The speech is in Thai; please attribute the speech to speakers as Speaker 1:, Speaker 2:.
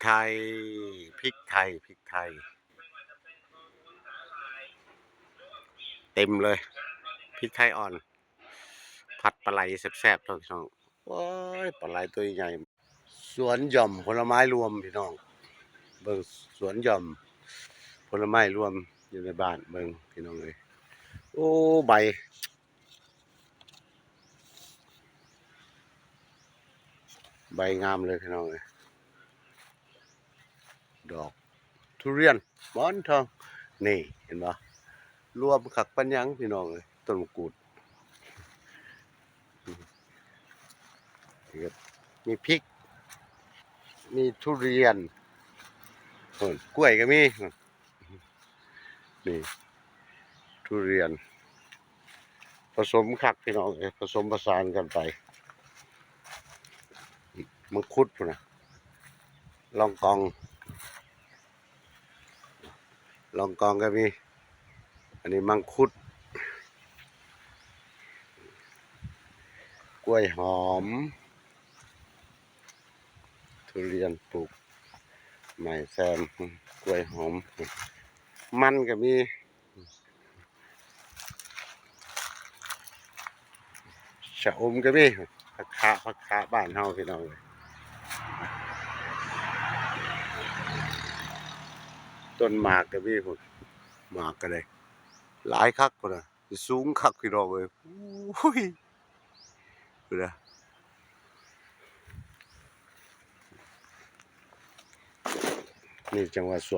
Speaker 1: ไทยพริกไทยพริกไทยเต็มเลยพริกไทยอ่อนผัดปลาไหลแซ่บๆท่านพี่น้องว้ายปลาไหลตัวใหญ่สวนหย่อมผลไม้รวมพี่น้องเบิ่งสวนหย่อมผลไม้รวมอยู่ในบ้านเบิ่งพี่น้องเลยโอ้ใบงามเลยพี่น้องเลยดอกทุเรียนหมอนทองนี่เห็นปะรวมขักปัญญังพี่น้องเลยต้นมะกรูดมีพริกมีทุเรียนกล้วยก็มีนี่ทุเรียนผสมคักพี่น้องผสมผสานกันไปมังคุดพุ่นนะลองกองก็มีอันนี้มังคุดกล้วยหอมทุเรียนปลูกไม้แซมกล้วยหอมมันก็มีชะอมก็มีผักคะบ้านเฮาพี่น้องเลยต้นหมากก็มีพุ่นหมากก็ได้หลายคักพุ่นน่ะสูงคักพี่น้องเลยอุ้ยพุ่นน่ะนี่จังหวัด